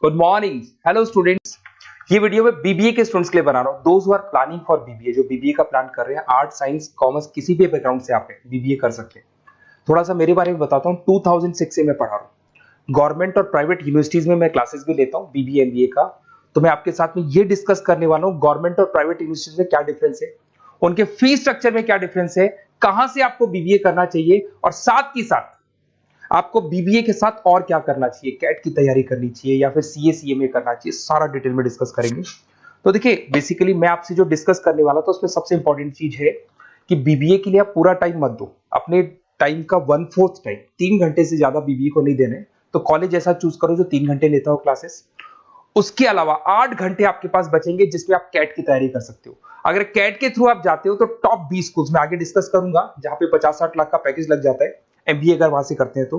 Good morning, hello students. ये video मैं BBA के स्टूडेंट्स के लिए बना रहा हूँ। Those who are planning for BBA, जो बीबीए का प्लान कर रहे हैं, आर्ट साइंस कॉमर्स किसी भी बैकग्राउंड से आप बीबीए कर सकते हैं। थोड़ा सा मेरे बारे में बताता हूँ। 2006 से मैं पढ़ा रहा हूँ। गवर्नमेंट और प्राइवेट यूनिवर्सिटीज में मैं क्लासेस भी लेता हूँ बीबीए एमबीए का। तो मैं आपके साथ में ये डिस्कस करने वाला हूँ गवर्नमेंट और प्राइवेट यूनिवर्सिटीज में क्या डिफरेंस है, उनके फीस स्ट्रक्चर में क्या डिफरेंस है, कहां से आपको बीबीए करना चाहिए, और साथ ही साथ आपको बीबीए के साथ और क्या करना चाहिए, कैट की तैयारी करनी चाहिए या फिर सीए सीएमए करना चाहिए, सारा डिटेल में डिस्कस करेंगे। तो देखिए, बेसिकली मैं आपसे जो डिस्कस करने वाला था उसमें सबसे इंपॉर्टेंट चीज है कि बीबीए के लिए आप पूरा टाइम मत दो। अपने टाइम का 1/4 टाइम, 3 घंटे से ज्यादा बीबीए को नहीं देने। तो कॉलेज ऐसा चूज करो जो 3 घंटे लेता हो क्लासेस। उसके अलावा 8 घंटे आपके पास बचेंगे जिसमें आप कैट की तैयारी कर सकते हो। अगर कैट के थ्रू आप जाते हो तो टॉप 20 स्कूल्स में आगे डिस्कस करूंगा, जहां पे 50-60 लाख का पैकेज लग जाता है। एमबीए अगर वहां से करते हैं तो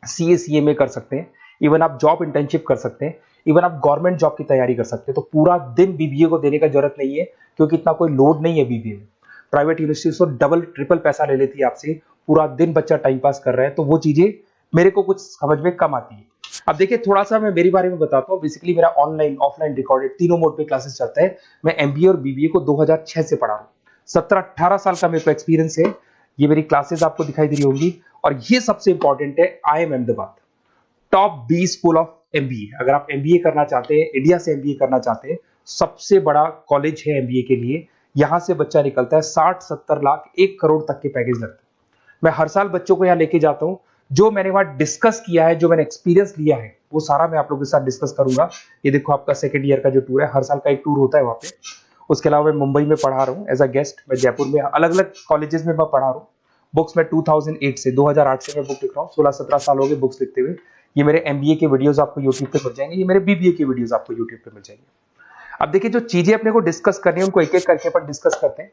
सीए सीएमए कर सकते हैं। इवन आप जॉब इंटर्नशिप कर सकते हैं। इवन आप गवर्नमेंट जॉब की तैयारी कर सकते हैं। तो पूरा दिन बीबीए को देने का जरूरत नहीं है, क्योंकि इतना कोई लोड नहीं है बीबीए में। प्राइवेट यूनिवर्सिटी तो डबल ट्रिपल पैसा ले लेती है आपसे। पूरा दिन बच्चा टाइम पास कर रहा है, तो वो चीजें मेरे को कुछ समझ में कम आती है। अब देखिए, थोड़ा सा मैं मेरे बारे में बताता हूँ। बेसिकली मेरा ऑनलाइन ऑफलाइन रिकॉर्डेड तीनों मोड पे क्लासेस चलता है। मैं एमबीए और बीबीए को 2006 से पढ़ा रहा हूँ। 17-18 साल का मेरे को एक्सपीरियंस है। ये मेरी क्लासेस आपको दिखाई दे रही होंगी। और ये सबसे इंपॉर्टेंट है, IIM Ahmedabad top 20 school of MBA. अगर आप एमबीए करना चाहते हैं, इंडिया से एमबीए करना चाहते हैं, सबसे बड़ा कॉलेज है एमबीए के लिए। यहां से बच्चा निकलता है 60-70 लाख 1 करोड़ तक के पैकेज लगते हैं। मैं हर साल बच्चों को यहाँ लेके जाता हूँ। जो मैंने वहां डिस्कस किया है, जो मैंने एक्सपीरियंस लिया है, वो सारा मैं आप लोगों के साथ डिस्कस करूंगा। ये देखो, आपका सेकंड ईयर का जो टूर है, हर साल का एक टूर होता है वहां पे। उसके अलावा मैं मुंबई में पढ़ा रहा हूँ एज अ गेस्ट। मैं जयपुर में अलग अलग कॉलेजेस में मैं पढ़ा रहा हूँ। बुक्स में 2008 से मैं बुक लिख रहा हूँ। 16-17 साल हो गए बुक्स लिखते हुए। ये मेरे एमबीए के वीडियोस आपको यूट्यूब पे मिल जाएंगे, ये मेरे बीबीए के वीडियोस आपको यूट्यूब पे मिल जाएंगे। अब देखिए, जो चीजें अपने को डिस्कस करनी है उनको एक एक करके अपन डिस्कस करते हैं।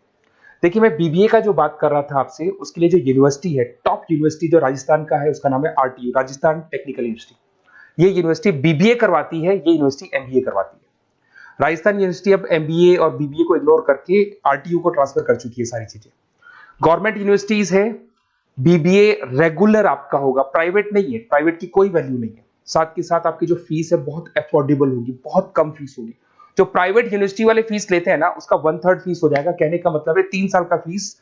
देखिए, मैं बीबीए का जो बात कर रहा था आपसे, उसके लिए जो यूनिवर्सिटी है, टॉप यूनिवर्सिटी जो राजस्थान का है, उसका नाम है आरटीयू, राजस्थान टेक्निकल यूनिवर्सिटी। ये यूनिवर्सिटी बीबीए करवाती है, ये यूनिवर्सिटी एमबीए करवाती है। राजस्थान यूनिवर्सिटी अब एमबीए और बीबीए को इग्नोर करके आरटीयू को ट्रांसफर कर चुकी है सारी चीजें। गवर्नमेंट यूनिवर्सिटीज है, बीबीए रेगुलर आपका होगा, प्राइवेट नहीं है। प्राइवेट की कोई वैल्यू नहीं है। साथ के साथ आपकी जो फीस है बहुत अफोर्डेबल होगी, बहुत कम फीस होगी। जो प्राइवेट यूनिवर्सिटी वाले फीस लेते हैं ना, उसका 1/3 फीस हो जाएगा। कहने का मतलब है 3 साल का फीस,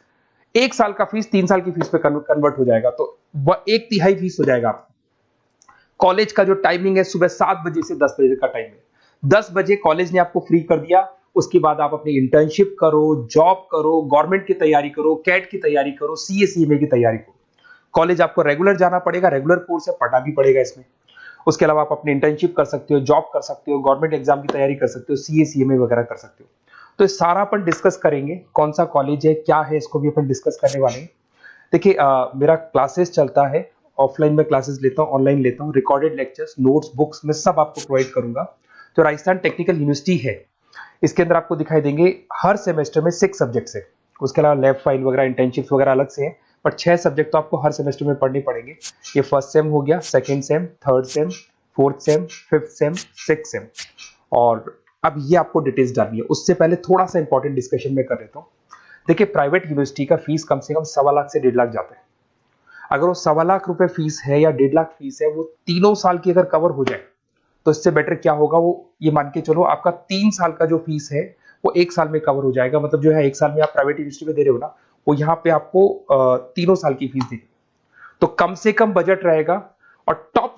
1 साल का फीस 3 साल की फीस पे कन्वर्ट हो जाएगा। तो वह 1/3 फीस हो जाएगा आपका। कॉलेज का जो टाइमिंग है, सुबह 7 बजे से 10 बजे का टाइम है। 10 बजे कॉलेज ने आपको फ्री कर दिया। उसके बाद आप अपनी इंटर्नशिप करो, जॉब करो, गवर्नमेंट की तैयारी करो, कैट की तैयारी करो, सीए सीएमए की तैयारी करो। कॉलेज आपको रेगुलर जाना पड़ेगा, रेगुलर कोर्स है, पढ़ना भी पड़ेगा इसमें। उसके अलावा आप अपनी इंटर्नशिप कर सकते हो, जॉब कर सकते हो, गवर्नमेंट एग्जाम की तैयारी कर सकते हो, सीए सीएमए वगैरह कर सकते हो। तो ये सारा अपन डिस्कस करेंगे। कौन सा कॉलेज है, क्या है, इसको भी अपन डिस्कस करने वाले हैं। देखिए, मेरा क्लासेस चलता है। ऑफलाइन में क्लासेस लेता हूँ, ऑनलाइन लेता हूँ। रिकॉर्डेड लेक्चर्स, नोट्स, बुक्स में सब आपको प्रोवाइड करूंगा। जो राजस्थान टेक्निकल यूनिवर्सिटी है, इसके अंदर आपको दिखाई देंगे हर सेमेस्टर में 6 सब्जेक्ट्स है। उसके अलावा लैब फाइल वगैरह, इंटर्नशिप्स वगैरह अलग से है। पर 6 सब्जेक्ट तो आपको हर सेमेस्टर में पढ़ने पड़ेंगे। ये फर्स्ट सेम हो गया, second same, third same, fourth same, fifth sem, six same. और अब ये आपको डिटेल्स डालनी है। उससे पहले थोड़ा सा इंपॉर्टेंट डिस्कशन में कर लेता हूँ। देखिए, प्राइवेट यूनिवर्सिटी का फीस कम से कम 1.25 लाख से 1.5 लाख जाता है। अगर वो 1.25 लाख रुपए फीस है या 1.5 लाख फीस है, वो तीनों साल की अगर कवर हो जाए, तो इससे बेटर क्या होगा, वो ये मान के चलो आपका 3 साल का जो फीस है वो 1 साल में कवर हो जाएगा। मतलब जो है 1 साल में आप प्राइवेट यूनिवर्सिटी में दे रहे हो ना, वो यहाँ पे आपको तीनों साल की फीस देगी। तो कम से कम बजट रहेगा। और टॉप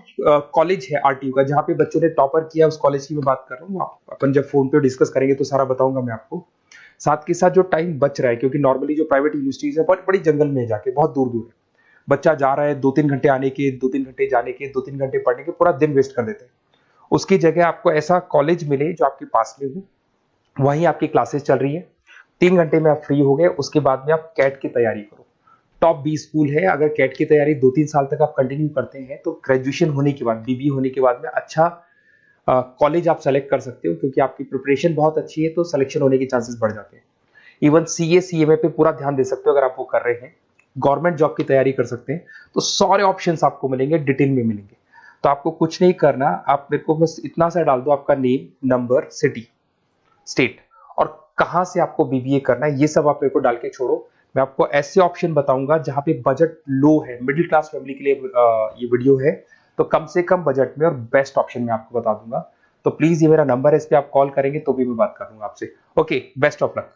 कॉलेज है आरटीयू का, जहां पे बच्चों ने टॉपर किया, उस कॉलेज की मैं बात कर रहा हूँ। अपन जब फोन पे डिस्कस करेंगे तो सारा बताऊंगा मैं आपको। साथ के साथ जो टाइम बच रहा है, क्योंकि नॉर्मली जो प्राइवेट यूनिवर्सिटीज है बहुत बड़ी जंगल में जाके, बहुत दूर दूर है, बच्चा जा रहा है, 2-3 घंटे आने के, 2-3 घंटे जाने के, 2-3 घंटे पढ़ने के, पूरा दिन वेस्ट कर देते हैं। उसकी जगह आपको ऐसा कॉलेज मिले जो आपके पास में हो, वहीं आपकी क्लासेस चल रही है, 3 घंटे में आप फ्री हो गए। उसके बाद में आप कैट की तैयारी करो। टॉप 20 स्कूल है। अगर कैट की तैयारी 2-3 साल तक आप कंटिन्यू करते हैं, तो ग्रेजुएशन होने के बाद, बीबीए होने के बाद में अच्छा कॉलेज आप सेलेक्ट कर सकते हो, क्योंकि आपकी प्रिपरेशन बहुत अच्छी है, तो सिलेक्शन होने के चांसेस बढ़ जाते हैं। इवन सीए सीएमए पे पूरा ध्यान दे सकते हो अगर आप वो कर रहे हैं। गवर्नमेंट जॉब की तैयारी कर सकते हैं। तो सारे ऑप्शंस आपको मिलेंगे, डिटेल में मिलेंगे। तो आपको कुछ नहीं करना, आप मेरे को बस इतना सा डाल दो, आपका नेम, नंबर, सिटी, स्टेट, और कहां से आपको बीबीए करना है, ये सब आप मेरे को डाल के छोड़ो। मैं आपको ऐसे ऑप्शन बताऊंगा जहां पे बजट लो है, मिडिल क्लास फैमिली के लिए ये वीडियो है, तो कम से कम बजट में और बेस्ट ऑप्शन में आपको बता दूंगा। तो प्लीज ये मेरा नंबर है, इस पे आप कॉल करेंगे तो भी मैं बात करूंगा आपसे। Okay, best of luck.